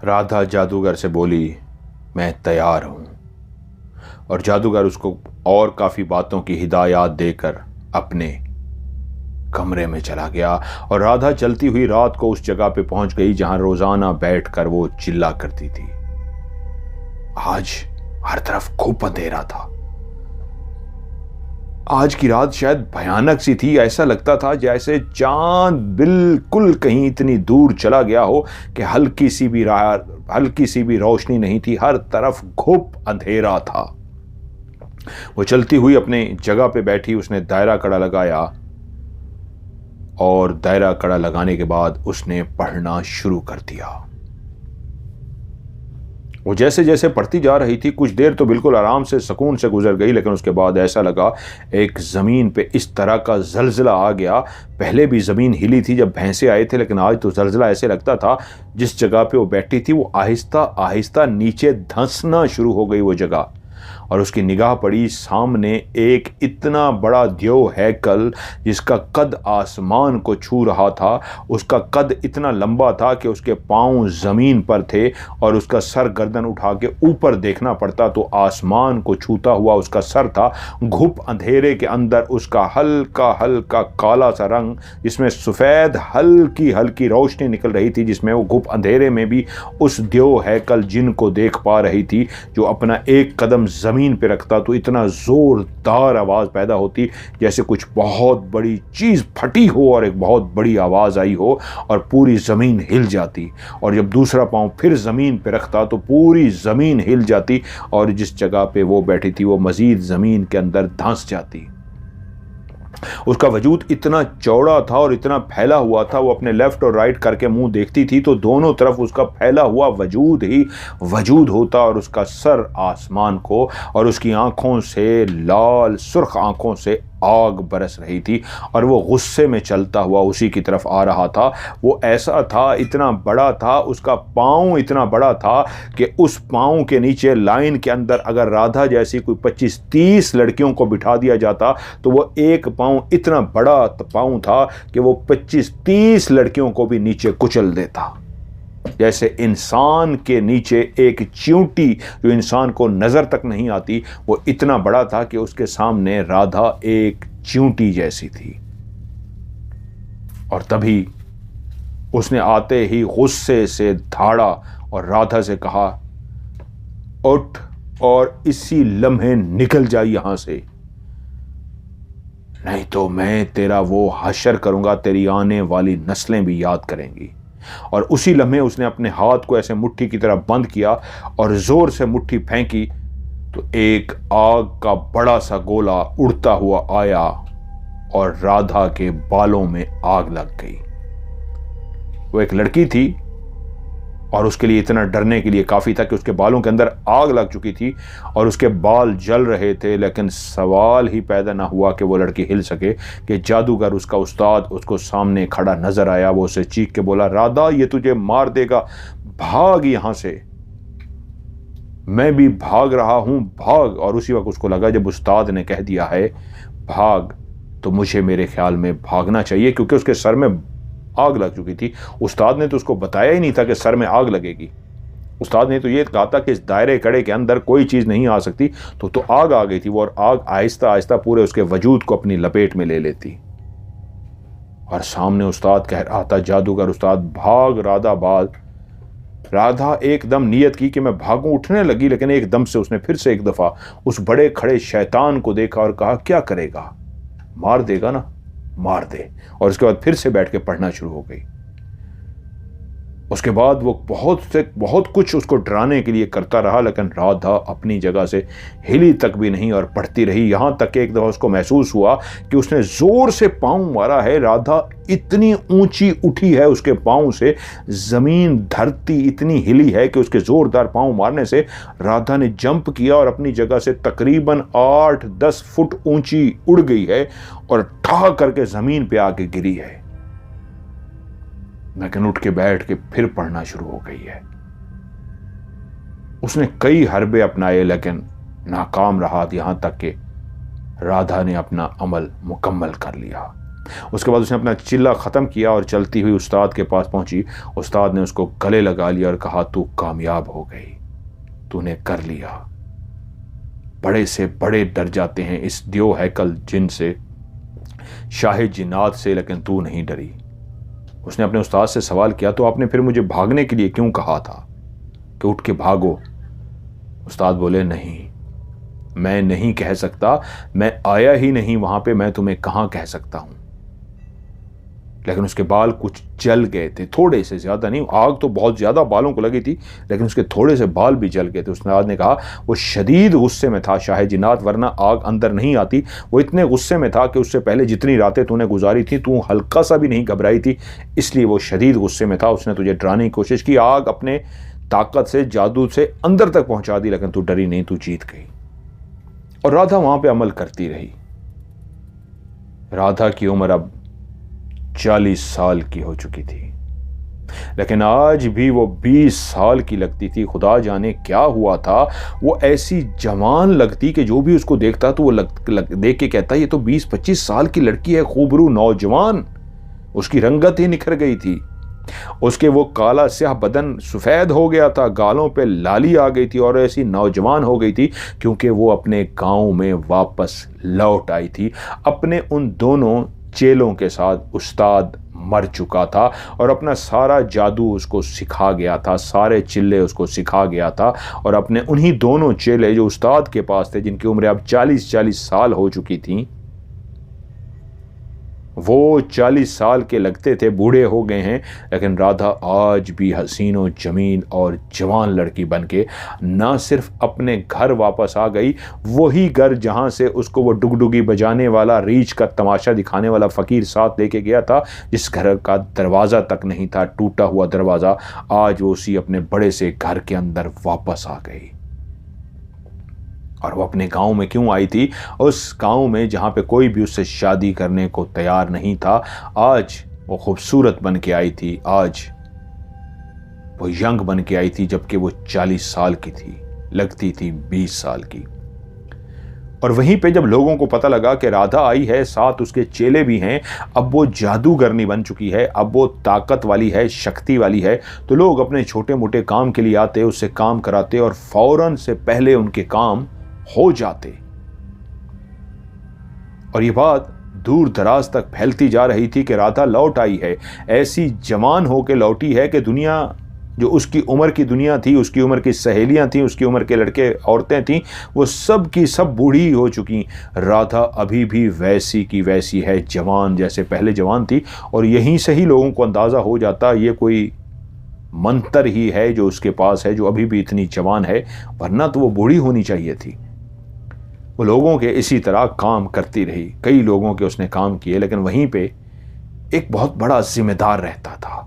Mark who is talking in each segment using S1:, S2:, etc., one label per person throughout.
S1: राधा जादूगर से बोली, मैं तैयार हूं। और जादूगर उसको और काफी बातों की हिदायत देकर अपने कमरे में चला गया। और राधा चलती हुई रात को उस जगह पे पहुंच गई जहां रोजाना बैठकर वो चिल्ला करती थी। आज हर तरफ खूब अंधेरा था। आज की रात शायद भयानक सी थी। ऐसा लगता था जैसे चांद बिल्कुल कहीं इतनी दूर चला गया हो कि हल्की सी भी रोशनी नहीं थी। हर तरफ खूब अंधेरा था। वो चलती हुई अपने जगह पे बैठी। उसने दायरा कड़ा लगाया और दायरा कड़ा लगाने के बाद उसने पढ़ना शुरू कर दिया। वो जैसे जैसे पढ़ती जा रही थी कुछ देर तो बिल्कुल आराम से सुकून से गुजर गई, लेकिन उसके बाद ऐसा लगा एक ज़मीन पे इस तरह का जलजिला आ गया। पहले भी ज़मीन हिली थी जब भैंसे आए थे, लेकिन आज तो जलजिला ऐसे लगता था जिस जगह पे वो बैठी थी वो आहिस्ता आहिस्ता नीचे धंसना शुरू हो गई वो जगह। और उसकी निगाह पड़ी सामने एक इतना बड़ा देव हैकल जिसका कद आसमान को छू रहा था। उसका कद इतना लंबा था कि उसके पांव ज़मीन पर थे और उसका सर गर्दन उठा के ऊपर देखना पड़ता तो आसमान को छूता हुआ उसका सर था। घुप अंधेरे के अंदर उसका हल्का हल्का काला सा रंग, जिसमें सफ़ेद हल्की हल्की रोशनी निकल रही थी, जिसमें वो घुप अंधेरे में भी उस देव हैकल जिन को देख पा रही थी जो अपना एक कदम ज़मीन पे रखता तो इतना ज़ोरदार आवाज़ पैदा होती जैसे कुछ बहुत बड़ी चीज़ फटी हो और एक बहुत बड़ी आवाज़ आई हो और पूरी ज़मीन हिल जाती। और जब दूसरा पाँव फिर ज़मीन पे रखता तो पूरी ज़मीन हिल जाती और जिस जगह पे वो बैठी थी वो मज़ीद ज़मीन के अंदर धंस जाती। उसका वजूद इतना चौड़ा था और इतना फैला हुआ था। वो अपने लेफ्ट और राइट करके मुंह देखती थी तो दोनों तरफ उसका फैला हुआ वजूद ही वजूद होता और उसका सर आसमान को और उसकी आंखों से लाल सुर्ख आंखों से आग बरस रही थी और वो गुस्से में चलता हुआ उसी की तरफ आ रहा था। वो ऐसा था, इतना बड़ा था, उसका पाँव इतना बड़ा था कि उस पाँव के नीचे लाइन के अंदर अगर राधा जैसी कोई 25-30 लड़कियों को बिठा दिया जाता तो वो एक पाँव इतना बड़ा पाँव था कि वो 25-30 लड़कियों को भी नीचे कुचल देता। जैसे इंसान के नीचे एक चींटी जो इंसान को नज़र तक नहीं आती, वो इतना बड़ा था कि उसके सामने राधा एक चींटी जैसी थी। और तभी उसने आते ही गुस्से से धाड़ा और राधा से कहा, उठ और इसी लम्हे निकल जा यहां से, नहीं तो मैं तेरा वो हशर करूंगा, तेरी आने वाली नस्लें भी याद करेंगी। और उसी लम्हे उसने अपने हाथ को ऐसे मुट्ठी की तरह बंद किया और जोर से मुट्ठी फेंकी तो एक आग का बड़ा सा गोला उड़ता हुआ आया और राधा के बालों में आग लग गई। वो एक लड़की थी और उसके लिए इतना डरने के लिए काफ़ी था कि उसके बालों के अंदर आग लग चुकी थी और उसके बाल जल रहे थे, लेकिन सवाल ही पैदा ना हुआ कि वो लड़की हिल सके कि जादूगर उसका उस्ताद उसको सामने खड़ा नजर आया। वो उसे चीख के बोला, राधा ये तुझे मार देगा, भाग यहां से। मैं भी भाग रहा हूं, भाग। और उसी वक्त उसको लगा जब उस्ताद ने कह दिया है भाग तो मुझे मेरे ख्याल में भागना चाहिए, क्योंकि उसके सर में आग लग चुकी थी। उस्ताद ने तो उसको बताया ही नहीं था कि सर में आग लगेगी। उस्ताद ने तो ये कहा था कि इस दायरे कड़े के अंदर कोई चीज़ नहीं आ सकती, तो आग आ गई थी वो, और आग आहिस्ता आहिस्ता पूरे उसके वजूद को अपनी लपेट में ले लेती। और सामने उस्ताद कह रहा था, जादूगर उस्ताद, भाग राधा भाग। राधा एकदम नियत की कि मैं भागूं, उठने लगी, लेकिन एकदम से उसने फिर से एक दफ़ा उस बड़े खड़े शैतान को देखा और कहा, क्या करेगा, मार देगा ना, मार दे। और उसके बाद फिर से बैठ के पढ़ना शुरू हो गई। उसके बाद वो बहुत कुछ उसको डराने के लिए करता रहा, लेकिन राधा अपनी जगह से हिली तक भी नहीं और पढ़ती रही। यहां तक कि एक दफा उसको महसूस हुआ कि उसने जोर से पांव मारा है। राधा इतनी ऊंची उठी है उसके पांव से, जमीन धरती इतनी हिली है कि उसके जोरदार पांव मारने से राधा ने जंप किया और अपनी जगह से तकरीबन 8-10 फुट ऊंची उड़ गई है और ठा करके जमीन पे आके गिरी है। लेकिन उठ के बैठ के फिर पढ़ना शुरू हो गई है। उसने कई हरबे अपनाए लेकिन नाकाम रहा, यहां तक कि राधा ने अपना अमल मुकम्मल कर लिया। उसके बाद उसने अपना चिल्ला ख़त्म किया और चलती हुई उस्ताद के पास पहुंची। उस्ताद ने उसको गले लगा लिया और कहा, तू कामयाब हो गई, तूने कर लिया। बड़े से बड़े डर जाते हैं इस दियो हैकल जिन से, शाह जिन्नात से, लेकिन तू नहीं डरी। उसने अपने उस्ताद से सवाल किया, तो आपने फिर मुझे भागने के लिए क्यों कहा था कि उठ के भागो? उस्ताद बोले, नहीं, मैं नहीं कह सकता, मैं आया ही नहीं वहां पे, मैं तुम्हें कहां कह सकता हूं। लेकिन उसके बाल कुछ जल गए थे, थोड़े से, ज्यादा नहीं। आग तो बहुत ज्यादा बालों को लगी थी, लेकिन उसके थोड़े से बाल भी जल गए थे। उस्ताद ने कहा, वो शदीद गुस्से में था शाह जिन्नात, वरना आग अंदर नहीं आती। वो इतने गुस्से में था कि उससे पहले जितनी रातें तूने गुजारी थी, तू हल्का सा भी नहीं घबराई थी, इसलिए वो शदीद गुस्से में था। उसने तुझे डराने की कोशिश की, आग अपने ताकत से, जादू से अंदर तक पहुंचा दी, लेकिन तू डरी नहीं, तू जीत गई। और राधा वहां पे अमल करती रही। राधा की उम्र अब 40 साल की हो चुकी थी, लेकिन आज भी वो 20 साल की लगती थी। खुदा जाने क्या हुआ था, वो ऐसी जवान लगती कि जो भी उसको देखता तो वो देख के कहता, ये तो 20-25 साल की लड़की है, खूबरू नौजवान। उसकी रंगत ही निखर गई थी, उसके वो काला स्याह बदन सफेद हो गया था, गालों पे लाली आ गई थी और ऐसी नौजवान हो गई थी क्योंकि वो अपने गांव में वापस लौट आई थी। अपने उन दोनों चेलों के साथ उस्ताद मर चुका था और अपना सारा जादू उसको सिखा गया था, सारे चिल्ले उसको सिखा गया था। और अपने उन्हीं दोनों चेले जो उस्ताद के पास थे, जिनकी उम्र अब 40-40 साल हो चुकी थी, वो 40 साल के लगते थे, बूढ़े हो गए हैं, लेकिन राधा आज भी हसीनो जमीन और जवान लड़की बनके ना सिर्फ अपने घर वापस आ गई, वही घर जहां से उसको वो डुगडुगी बजाने वाला, रीछ का तमाशा दिखाने वाला फकीर साथ लेके गया था, जिस घर का दरवाज़ा तक नहीं था, टूटा हुआ दरवाज़ा, आज वो उसी अपने बड़े से घर के अंदर वापस आ गई। और वो अपने गांव में क्यों आई थी? उस गांव में जहां पे कोई भी उससे शादी करने को तैयार नहीं था। आज वो खूबसूरत बन के आई थी, आज वो यंग बन के आई थी, जबकि वो 40 साल की थी, लगती थी 20 साल की। और वहीं पे जब लोगों को पता लगा कि राधा आई है, साथ उसके चेले भी हैं, अब वो जादूगरनी बन चुकी है, अब वो ताकत वाली है, शक्ति वाली है, तो लोग अपने छोटे मोटे काम के लिए आते, उससे काम कराते और फौरन से पहले उनके काम हो जाते। और ये बात दूर दराज तक फैलती जा रही थी कि राधा लौट आई है, ऐसी जवान होकर लौटी है कि दुनिया, जो उसकी उम्र की दुनिया थी, उसकी उम्र की सहेलियां थी, उसकी उम्र के लड़के औरतें थी, वो सब की सब बूढ़ी हो चुकी। राधा अभी भी वैसी की वैसी है, जवान जैसे पहले जवान थी। और यहीं से ही लोगों को अंदाजा हो जाता ये कोई मंत्र ही है जो उसके पास है, जो अभी भी इतनी जवान है, वरना तो वो बूढ़ी होनी चाहिए थी। वो लोगों के इसी तरह काम करती रही, कई लोगों के उसने काम किए, लेकिन वहीं पे एक बहुत बड़ा जिम्मेदार रहता था।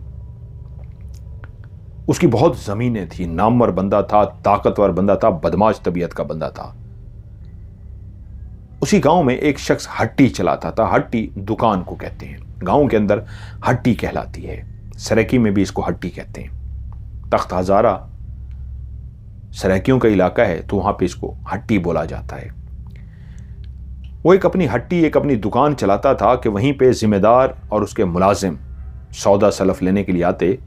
S1: उसकी बहुत जमीनें थी, नामवर बंदा था, ताकतवर बंदा था, बदमाश तबीयत का बंदा था। उसी गांव में एक शख्स हट्टी चलाता था। हट्टी दुकान को कहते हैं, गांव के अंदर हट्टी कहलाती है, सरायकी में भी इसको हट्टी कहते हैं। तख्त हजारा सरायकियों का इलाका है, तो वहां पे इसको हट्टी बोला जाता है। वो एक अपनी हट्टी, एक अपनी दुकान चलाता था कि वहीं पे जिम्मेदार और उसके मुलाजिम सौदा सलफ लेने के लिए आते।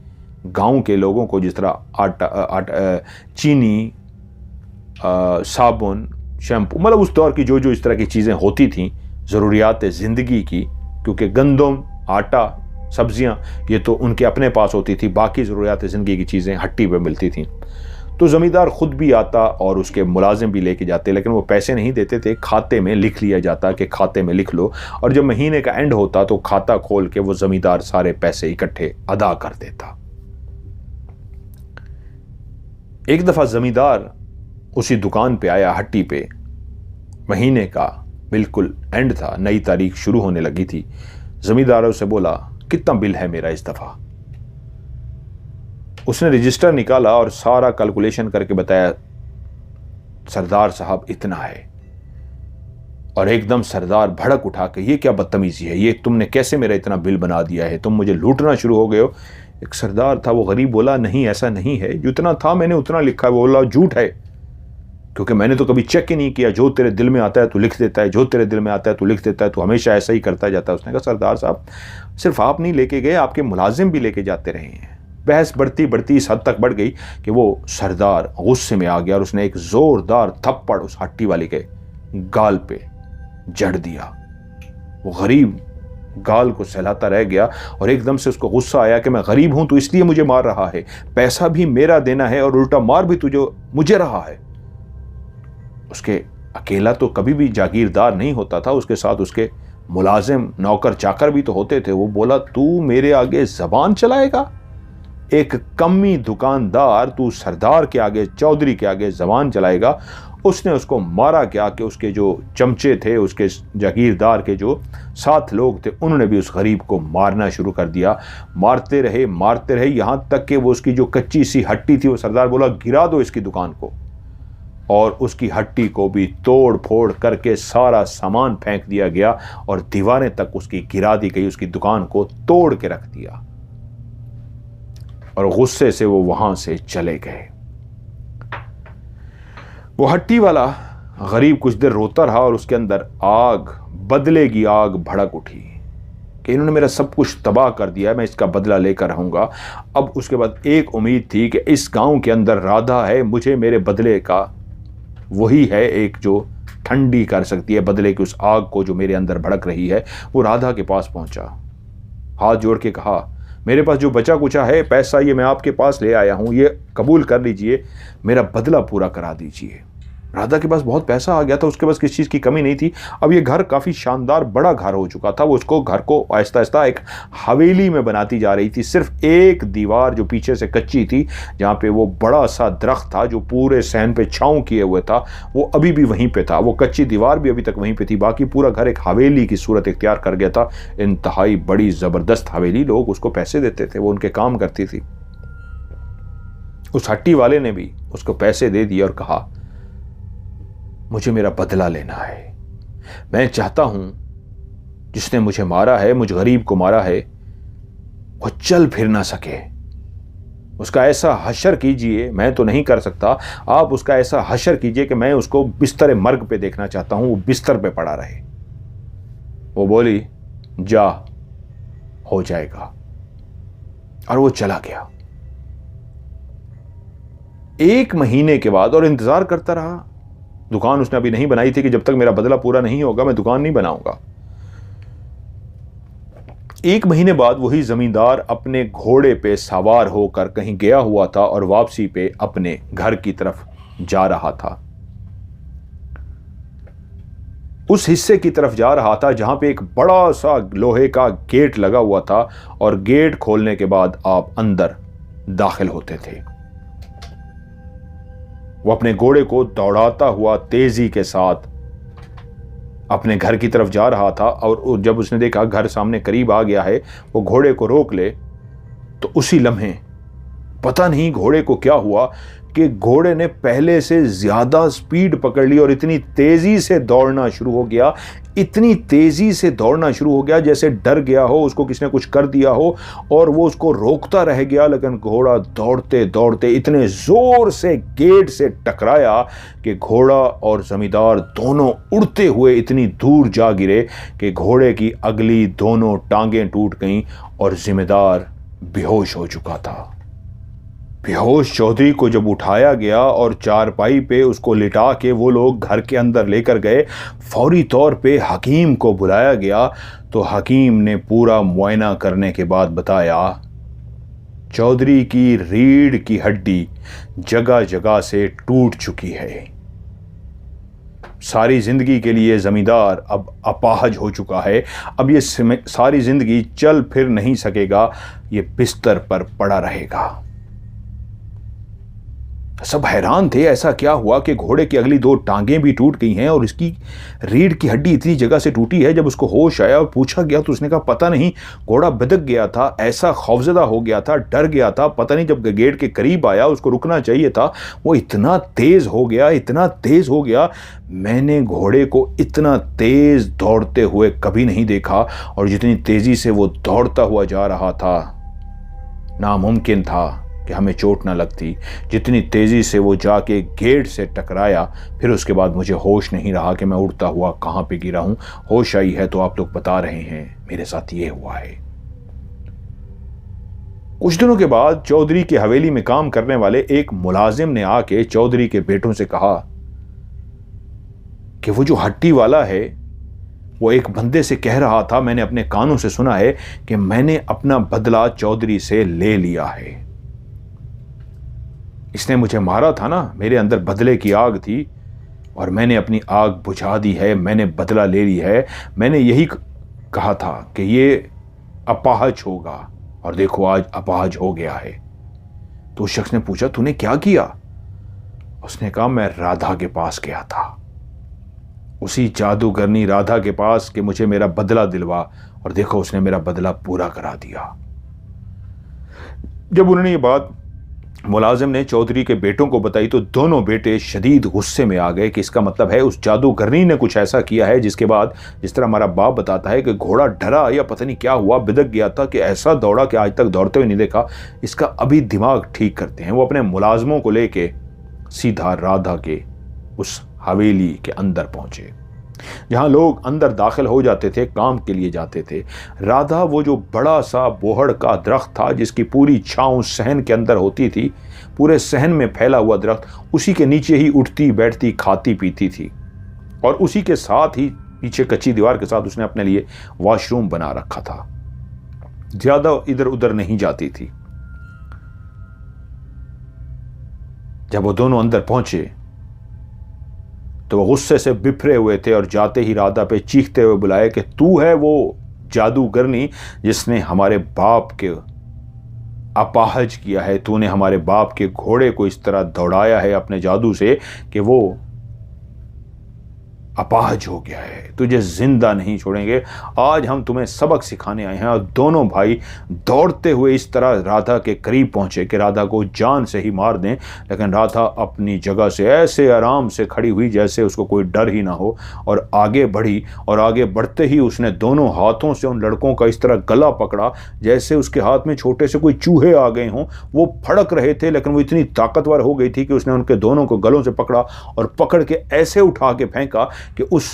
S1: गांव के लोगों को जिस तरह चीनी, साबुन, शैम्पू, मतलब उस दौर की जो जो इस तरह की चीज़ें होती थीं, ज़रूरियात ज़िंदगी की, क्योंकि गंदम, आटा, सब्जियां ये तो उनके अपने पास होती थी, बाकी ज़रूरियात ज़िंदगी की चीज़ें हट्टी पे मिलती थीं। तो ज़मींदार ख़ुद भी आता और उसके मुलाजिम भी लेके जाते, लेकिन वो पैसे नहीं देते थे, खाते में लिख लिया जाता कि खाते में लिख लो। और जब महीने का एंड होता तो खाता खोल के वो ज़मींदार सारे पैसे इकट्ठे अदा कर देता। एक दफ़ा ज़मींदार उसी दुकान पे आया, हट्टी पे, महीने का बिल्कुल एंड था, नई तारीख शुरू होने लगी थी। ज़मींदारों से बोला, कितना बिल है मेरा इस दफ़ा? उसने रजिस्टर निकाला और सारा कैलकुलेशन करके बताया, सरदार साहब इतना है। और एकदम सरदार भड़क उठा के, ये क्या बदतमीजी है, ये तुमने कैसे मेरा इतना बिल बना दिया है, तुम मुझे लूटना शुरू हो गए हो। एक सरदार था, वो गरीब, बोला, नहीं ऐसा नहीं है, जितना था मैंने उतना लिखा है। वो बोला, झूठ है, क्योंकि मैंने तो कभी चेक ही नहीं किया, जो तेरे दिल में आता है तू लिख देता है, जो तेरे दिल में आता है तू लिख देता है, तू हमेशा ऐसा ही करता जाता है। उसने कहा सरदार साहब, सिर्फ आप नहीं लेके गए, आपके मुलाजिम भी लेके जाते रहे हैं। बहस बढ़ती बढ़ती इस हद तक बढ़ गई कि वो सरदार गुस्से में आ गया और उसने एक जोरदार थप्पड़ उस हट्टी वाले के गाल पे जड़ दिया। वो गरीब गाल को सहलाता रह गया और एकदम से उसको गुस्सा आया कि मैं गरीब हूं तो इसलिए मुझे मार रहा है, पैसा भी मेरा देना है और उल्टा मार भी तुझे मुझे रहा है। उसके अकेला तो कभी भी जागीरदार नहीं होता था, उसके साथ उसके मुलाजिम नौकर चाकर भी तो होते थे। वो बोला तू मेरे आगे जबान चलाएगा, एक कमी दुकानदार, तू सरदार के आगे, चौधरी के आगे जबान चलाएगा। उसने उसको मारा क्या कि उसके जो चमचे थे, उसके जागीरदार के जो 7 लोग थे, उन्होंने भी उस गरीब को मारना शुरू कर दिया। मारते रहे यहां तक कि वो उसकी जो कच्ची सी हट्टी थी, वो सरदार बोला गिरा दो इसकी दुकान को, और उसकी हट्टी को भी तोड़ फोड़ करके सारा सामान फेंक दिया गया और दीवारें तक उसकी गिरा दी गई, उसकी दुकान को तोड़ के रख दिया और गुस्से से वो वहां से चले गए। वो हट्टी वाला गरीब कुछ देर रोता रहा और उसके अंदर आग, बदले की आग भड़क उठी कि इन्होंने मेरा सब कुछ तबाह कर दिया, मैं इसका बदला लेकर रहूंगा। अब उसके बाद एक उम्मीद थी कि इस गांव के अंदर राधा है, मुझे मेरे बदले का वही है एक जो ठंडी कर सकती है बदले की उस आग को जो मेरे अंदर भड़क रही है। वो राधा के पास पहुंचा, हाथ जोड़ के कहा मेरे पास जो बचा कुचा है पैसा, ये मैं आपके पास ले आया हूं, ये कबूल कर लीजिए, मेरा बदला पूरा करा दीजिए। राधा के पास बहुत पैसा आ गया था, उसके पास किसी चीज़ की कमी नहीं थी। अब ये घर काफ़ी शानदार बड़ा घर हो चुका था। वो उसको घर को आहिस्ता आहिस्ता एक हवेली में बनाती जा रही थी। सिर्फ एक दीवार जो पीछे से कच्ची थी, जहाँ पे वो बड़ा सा दरख्त था जो पूरे सहन पे छाँव किए हुए था, वो अभी भी वहीं पे था। वो कच्ची दीवार भी अभी तक वहीं पे थी। बाकी पूरा घर एक हवेली की सूरत इख्तियार कर गया था। इंतहाई बड़ी ज़बरदस्त हवेली, लोग उसको पैसे देते थे, वो उनके काम करती थी। उस हट्टी वाले ने भी उसको पैसे दे दिए और कहा मुझे मेरा बदला लेना है। मैं चाहता हूं जिसने मुझे मारा है, मुझ गरीब को मारा है, वो चल फिर ना सके। उसका ऐसा हशर कीजिए, मैं तो नहीं कर सकता, आप उसका ऐसा हशर कीजिए कि मैं उसको बिस्तर मर्ग पे देखना चाहता हूं, वो बिस्तर पे पड़ा रहे। वो बोली जा, हो जाएगा, और वो चला गया। 1 महीने के बाद, और इंतजार करता रहा। दुकान उसने अभी नहीं बनाई थी कि जब तक मेरा बदला पूरा नहीं होगा मैं दुकान नहीं बनाऊंगा। 1 महीने बाद वही जमींदार अपने घोड़े पे सवार होकर कहीं गया हुआ था और वापसी पे अपने घर की तरफ जा रहा था। उस हिस्से की तरफ जा रहा था जहां पे एक बड़ा सा लोहे का गेट लगा हुआ था, और गेट खोलने के बाद आप अंदर दाखिल होते थे। वो अपने घोड़े को दौड़ाता हुआ तेजी के साथ अपने घर की तरफ जा रहा था, और जब उसने देखा घर सामने करीब आ गया है, वो घोड़े को रोक ले, तो उसी लम्हे पता नहीं घोड़े को क्या हुआ कि घोड़े ने पहले से ज्यादा स्पीड पकड़ ली और इतनी तेजी से दौड़ना शुरू हो गया, इतनी तेजी से दौड़ना शुरू हो गया जैसे डर गया हो, उसको किसने कुछ कर दिया हो, और वो उसको रोकता रह गया। लेकिन घोड़ा दौड़ते दौड़ते इतने जोर से गेट से टकराया कि घोड़ा और जमींदार दोनों उड़ते हुए इतनी दूर जा गिरे कि घोड़े की अगली दोनों टांगें टूट गईं और जिम्मेदार बेहोश हो चुका था। बेहोश चौधरी को जब उठाया गया और चारपाई पे उसको लिटा के वो लोग घर के अंदर लेकर गए, फौरी तौर पे हकीम को बुलाया गया। तो हकीम ने पूरा मुआयना करने के बाद बताया चौधरी की रीढ़ की हड्डी जगह जगह से टूट चुकी है। सारी जिंदगी के लिए जमींदार अब अपाहज हो चुका है। अब ये सारी जिंदगी चल फिर नहीं सकेगा, ये बिस्तर पर पड़ा रहेगा। सब हैरान थे, ऐसा क्या हुआ कि घोड़े की अगली 2 टांगें भी टूट गई हैं और इसकी रीढ़ की हड्डी इतनी जगह से टूटी है। जब उसको होश आया और पूछा गया तो उसने कहा पता नहीं, घोड़ा बिदक गया था, ऐसा खौफजदा हो गया था, डर गया था, पता नहीं जब गेट के करीब आया उसको रुकना चाहिए था, वो इतना तेज हो गया, इतना तेज हो गया, मैंने घोड़े को इतना तेज दौड़ते हुए कभी नहीं देखा, और जितनी तेजी से वो दौड़ता हुआ जा रहा था, नामुमकिन था कि हमें चोट ना लगती। जितनी तेज़ी से वो जाके गेट से टकराया, फिर उसके बाद मुझे होश नहीं रहा कि मैं उड़ता हुआ कहाँ पे गिरा हूँ। होश आई है तो आप लोग बता रहे हैं मेरे साथ ये हुआ है। कुछ दिनों के बाद चौधरी की हवेली में काम करने वाले एक मुलाजिम ने आके चौधरी के बेटों से कहा कि वो जो हट्टी वाला है वो एक बंदे से कह रहा था, मैंने अपने कानों से सुना है कि मैंने अपना बदला चौधरी से ले लिया है। इसने मुझे मारा था ना, मेरे अंदर बदले की आग थी और मैंने अपनी आग बुझा दी है, मैंने बदला ले ली है। मैंने यही कहा था कि ये अपाहज होगा और देखो आज अपाहज हो गया है। तो उस शख्स ने पूछा तूने क्या किया? उसने कहा मैं राधा के पास गया था, उसी जादूगरनी राधा के पास कि मुझे मेरा बदला दिलवा, और देखो उसने मेरा बदला पूरा करा दिया। जब उन्होंने ये बात मुलाजिम ने चौधरी के बेटों को बताई तो दोनों बेटे शदीद गुस्से में आ गए कि इसका मतलब है उस जादूगरनी ने कुछ ऐसा किया है जिसके बाद, जिस तरह हमारा बाप बताता है कि घोड़ा डरा या पता नहीं क्या हुआ, बिदक गया था कि ऐसा दौड़ा कि आज तक दौड़ते हुए नहीं देखा, इसका अभी दिमाग ठीक करते हैं। वो अपने मुलाजमों को लेके सीधा राधा के उस हवेली के अंदर पहुंचे जहां लोग अंदर दाखिल हो जाते थे, काम के लिए जाते थे। राधा वो जो बड़ा सा बोहड़ का दरख्त था जिसकी पूरी छांव सहन के अंदर होती थी, पूरे सहन में फैला हुआ दरख्त, उसी के नीचे ही उठती बैठती खाती पीती थी और उसी के साथ ही पीछे कच्ची दीवार के साथ उसने अपने लिए वॉशरूम बना रखा था। ज्यादा इधर उधर नहीं जाती थी। जब वो दोनों अंदर पहुंचे तो वो गुस्से से बिफरे हुए थे और जाते ही राधा पे चीखते हुए बुलाए कि तू है वो जादूगरनी जिसने हमारे बाप के अपाहज किया है, तूने हमारे बाप के घोड़े को इस तरह दौड़ाया है अपने जादू से कि वो अपाहज हो गया है, तुझे जिंदा नहीं छोड़ेंगे। आज हम तुम्हें सबक सिखाने आए हैं। और दोनों भाई दौड़ते हुए इस तरह राधा के करीब पहुंचे कि राधा को जान से ही मार दें, लेकिन राधा अपनी जगह से ऐसे आराम से खड़ी हुई जैसे उसको कोई डर ही ना हो और आगे बढ़ी। और आगे बढ़ते ही उसने दोनों हाथों से उन लड़कों का इस तरह गला पकड़ा जैसे उसके हाथ में छोटे से कोई चूहे आ गए हों। वो फड़क रहे थे लेकिन वो इतनी ताकतवर हो गई थी कि उसने उनके दोनों को गलों से पकड़ा और पकड़ के ऐसे उठा के फेंका कि उस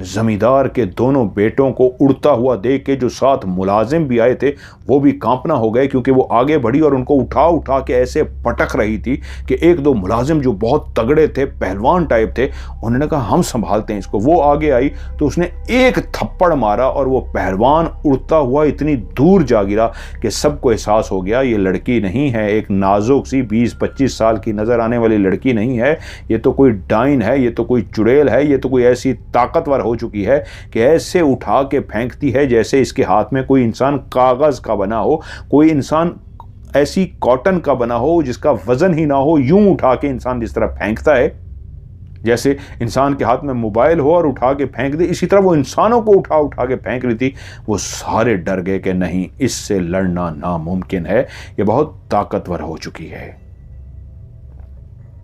S1: जमींदार के दोनों बेटों को उड़ता हुआ देख के जो साथ मुलाजिम भी आए थे वो भी कांपना हो गए, क्योंकि वो आगे बढ़ी और उनको उठा उठा के ऐसे पटक रही थी कि एक दो मुलाजिम जो बहुत तगड़े थे, पहलवान टाइप थे, उन्होंने कहा हम संभालते हैं इसको। वो आगे आई तो उसने एक थप्पड़ मारा और वो पहलवान उड़ता हुआ इतनी दूर जा गिरा कि सबको एहसास हो गया ये लड़की नहीं है, एक नाजुक सी 20-25 साल की नजर आने वाली लड़की नहीं है, ये तो कोई डाइन है, ये तो कोई चुड़ैल है, ये तो कोई ऐसी ताकतवर हो चुकी है कि ऐसे उठा के फेंकती है जैसे इसके हाथ में कोई इंसान कागज का बना हो, कोई इंसान ऐसी कॉटन का बना हो जिसका वजन ही ना हो। यूं उठा के इंसान जिस तरह फेंकता है, जैसे इंसान के हाथ में मोबाइल हो और उठा के फेंक दे, इसी तरह वो इंसानों को उठा उठा के फेंक रही थी। वो सारे डर गए कि नहीं, इससे लड़ना नामुमकिन है, ये बहुत ताकतवर हो चुकी है।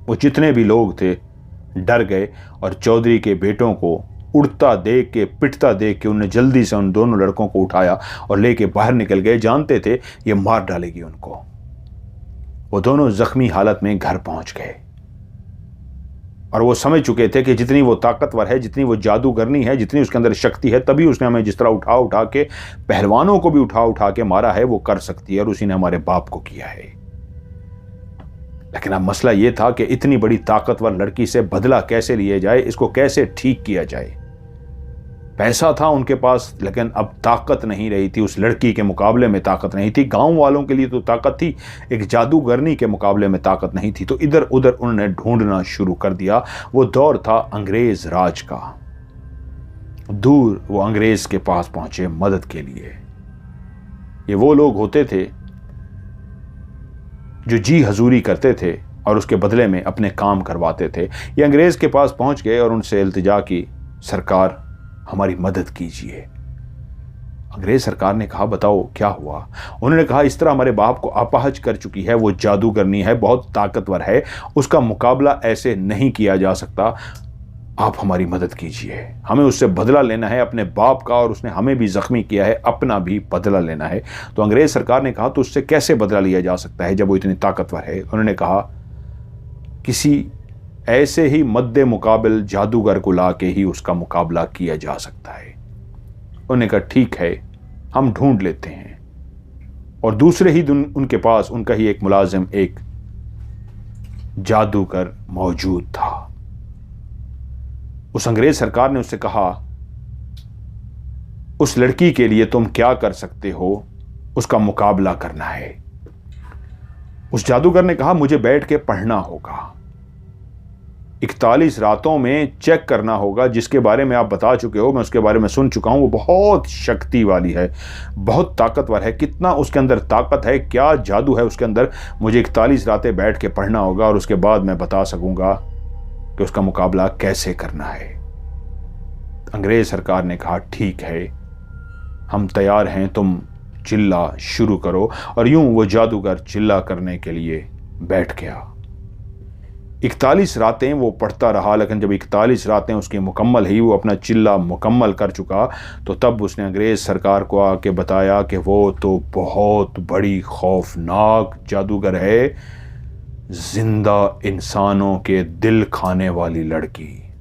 S1: वो जितने भी लोग थे डर गए और चौधरी के बेटों को उड़ता देख के, पिटता देख के उन्होंने जल्दी से उन दोनों लड़कों को उठाया और लेके बाहर निकल गए। जानते थे ये मार डालेगी उनको। वो दोनों जख्मी हालत में घर पहुंच गए और वो समझ चुके थे कि जितनी वो ताकतवर है, जितनी वो जादूगरनी है, जितनी उसके अंदर शक्ति है, तभी उसने हमें जिस तरह उठा उठा के, पहलवानों को भी उठा उठा के मारा है, वो कर सकती है और उसी ने हमारे बाप को किया है। लेकिन अब मसला ये था कि इतनी बड़ी ताकतवर लड़की से बदला कैसे लिया जाए, इसको कैसे ठीक किया जाए। पैसा था उनके पास लेकिन अब ताकत नहीं रही थी, उस लड़की के मुकाबले में ताकत नहीं थी। गांव वालों के लिए तो ताकत थी, एक जादूगरनी के मुकाबले में ताकत नहीं थी। तो इधर उधर उन्होंने ढूंढना शुरू कर दिया। वो दौर था अंग्रेज राज का। दूर वो अंग्रेज के पास पहुंचे मदद के लिए। ये वो लोग होते थे जो जी हजूरी करते थे और उसके बदले में अपने काम करवाते थे। ये अंग्रेज के पास पहुंच गए और उनसे इल्तिजा की, सरकार हमारी मदद कीजिए। अंग्रेज सरकार ने कहा बताओ क्या हुआ। उन्होंने कहा इस तरह हमारे बाप को अपाहज कर चुकी है, वो जादूगरनी है, बहुत ताकतवर है, उसका मुकाबला ऐसे नहीं किया जा सकता। आप हमारी मदद कीजिए, हमें उससे बदला लेना है अपने बाप का, और उसने हमें भी ज़ख्मी किया है, अपना भी बदला लेना है। तो अंग्रेज़ सरकार ने कहा तो उससे कैसे बदला लिया जा सकता है जब वो इतनी ताकतवर है। उन्होंने कहा किसी ऐसे ही मद्दे मुकाबिल जादूगर को ला के ही उसका मुकाबला किया जा सकता है। उन्होंने कहा ठीक है, हम ढूंढ लेते हैं। और दूसरे ही दिन उनके पास उनका ही एक मुलाजिम, एक जादूगर मौजूद था। उस अंग्रेज सरकार ने उससे कहा उस लड़की के लिए तुम क्या कर सकते हो, उसका मुकाबला करना है। उस जादूगर ने कहा मुझे बैठ के पढ़ना होगा, 41 रातों में चेक करना होगा। जिसके बारे में आप बता चुके हो, मैं उसके बारे में सुन चुका हूं, वो बहुत शक्ति वाली है, बहुत ताकतवर है। कितना उसके अंदर ताकत है, क्या जादू है उसके अंदर, मुझे 41 रातें बैठ के पढ़ना होगा और उसके बाद मैं बता सकूंगा कि उसका मुकाबला कैसे करना है। अंग्रेज सरकार ने कहा ठीक है, हम तैयार हैं, तुम चिल्ला शुरू करो। और यूं वो जादूगर चिल्ला करने के लिए बैठ गया। 41 रातें वो पढ़ता रहा, लेकिन जब 41 रातें उसकी मुकम्मल ही, वो अपना चिल्ला मुकम्मल कर चुका, तो तब उसने अंग्रेज़ सरकार को आके बताया कि वो तो बहुत बड़ी खौफनाक जादूगर है, जिंदा इंसानों के दिल खाने वाली लड़की।